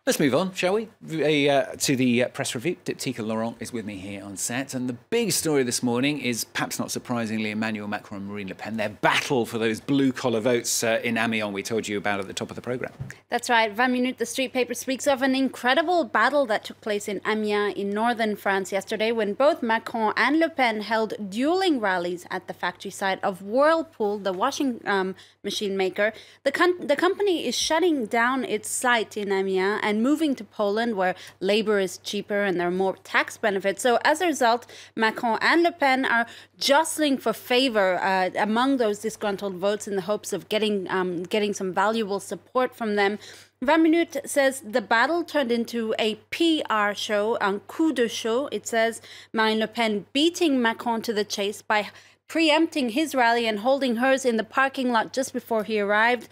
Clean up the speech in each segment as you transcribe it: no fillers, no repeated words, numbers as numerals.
Let's move on, shall we? To the press review. Diptyque Laurent is with me here on set. And the big story this morning is, perhaps not surprisingly, Emmanuel Macron and Marine Le Pen. Their battle for those blue-collar votes in Amiens we told you about at the top of the programme. That's right. 20 Minutes, the street paper, speaks of an incredible battle that took place in Amiens in northern France yesterday when both Macron and Le Pen held dueling rallies at the factory site of Whirlpool, the washing machine maker. The company is shutting down its site in Amiens and moving to Poland, where labor is cheaper and there are more tax benefits. So as a result, Macron and Le Pen are jostling for favor among those disgruntled votes in the hopes of getting some valuable support from them. 20 Minutes says the battle turned into a PR show, un coup de show. It says Marine Le Pen beating Macron to the chase by preempting his rally and holding hers in the parking lot just before he arrived.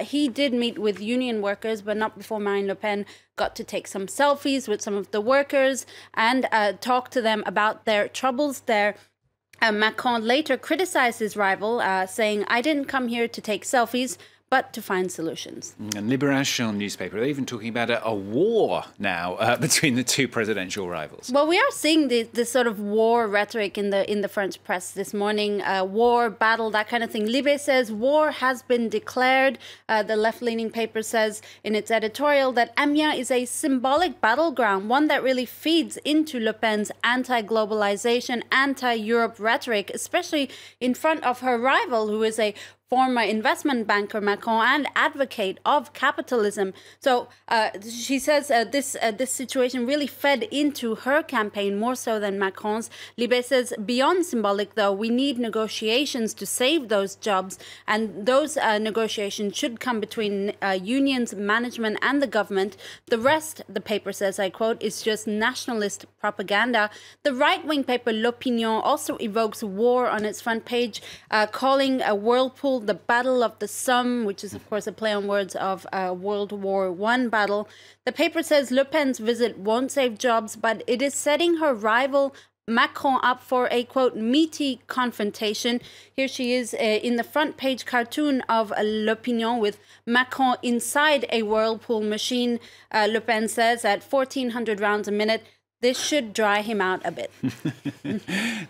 He did meet with union workers, but not before Marine Le Pen got to take some selfies with some of the workers and talk to them about their troubles there. Macron later criticized his rival, saying, "I didn't come here to take selfies, but to find solutions." And Libération newspaper, they're even talking about a war now between the two presidential rivals. Well, we are seeing this sort of war rhetoric in the French press this morning. War, battle, that kind of thing. Libé says war has been declared. The left-leaning paper says in its editorial that Amiens is a symbolic battleground, one that really feeds into Le Pen's anti-globalization, anti-Europe rhetoric, especially in front of her rival, who is a former investment banker, Macron, and advocate of capitalism. So she says this situation really fed into her campaign more so than Macron's. Libé says, beyond symbolic, though, we need negotiations to save those jobs. And those negotiations should come between unions, management, and the government. The rest, the paper says, I quote, is just nationalist propaganda. The right-wing paper L'Opinion also evokes war on its front page, calling a Whirlpool the Battle of the Somme, which is, of course, a play on words of World War I battle. The paper says Le Pen's visit won't save jobs, but it is setting her rival Macron up for a, quote, meaty confrontation. Here she is in the front page cartoon of L'Opinion with Macron inside a Whirlpool machine. Le Pen says at 1,400 rounds a minute, this should dry him out a bit. And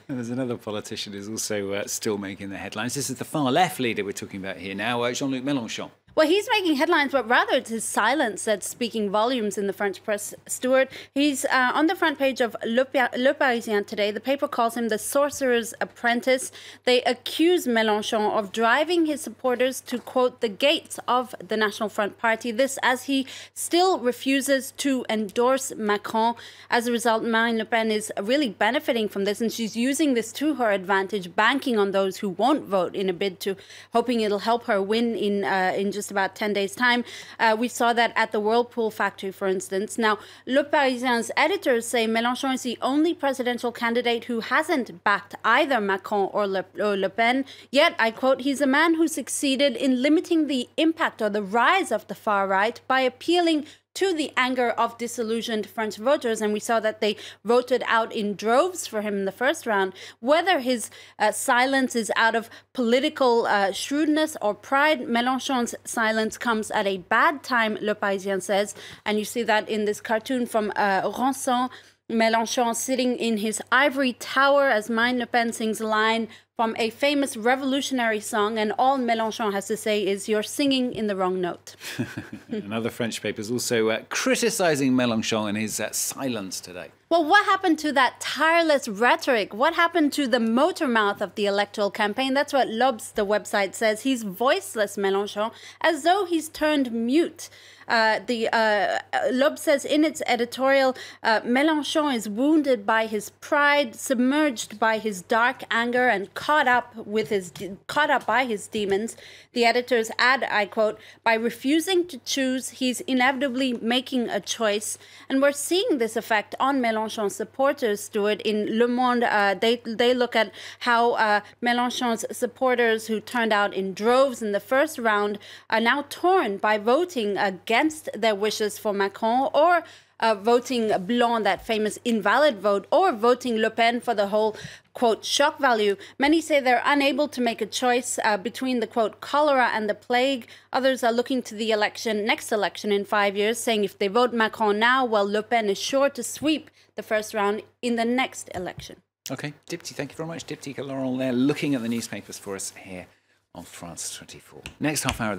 there's another politician who's also still making the headlines. This is the far left leader we're talking about here now, Jean-Luc Mélenchon. Well, he's making headlines, but rather it's his silence that's speaking volumes in the French press, Stuart. He's on the front page of Le Parisien today. The paper calls him the sorcerer's apprentice. They accuse Mélenchon of driving his supporters to, quote, the gates of the National Front Party. This as he still refuses to endorse Macron. As a result, Marine Le Pen is really benefiting from this, and she's using this to her advantage, banking on those who won't vote in a bid to, hoping it'll help her win in just about 10 days' time. We saw that at the Whirlpool factory, for instance. Now, Le Parisien's editors say Mélenchon is the only presidential candidate who hasn't backed either Macron or Le Pen. Yet, I quote, he's a man who succeeded in limiting the impact or the rise of the far right by appealing to the anger of disillusioned French voters, and we saw that they voted out in droves for him in the first round. Whether his silence is out of political shrewdness or pride, Mélenchon's silence comes at a bad time, Le Parisien says, and you see that in this cartoon from Ranson. Mélenchon sitting in his ivory tower as Marine Le Pen sings a line from a famous revolutionary song, and all Mélenchon has to say is, "You're singing in the wrong note." Another French paper is also criticising Mélenchon and his silence today. Well, what happened to that tireless rhetoric? What happened to the motor mouth of the electoral campaign? That's what L'Obs, the website, says. He's voiceless, Mélenchon, as though he's turned mute. L'Obs says in its editorial, Mélenchon is wounded by his pride, submerged by his dark anger, and caught up by his demons. The editors add, I quote, by refusing to choose, he's inevitably making a choice. And we're seeing this effect on Mélenchon's supporters, Stuart. In Le Monde, they look at how Mélenchon's supporters who turned out in droves in the first round are now torn by voting against their wishes for Macron or voting Blanc, that famous invalid vote, or voting Le Pen for the whole, quote, shock value. Many say they're unable to make a choice between the, quote, cholera and the plague. Others are looking to the next election in 5 years, saying if they vote Macron now, well, Le Pen is sure to sweep the first round in the next election. OK, Dipty, thank you very much. Dipty Laurent there looking at the newspapers for us here on France 24. Next half hour of the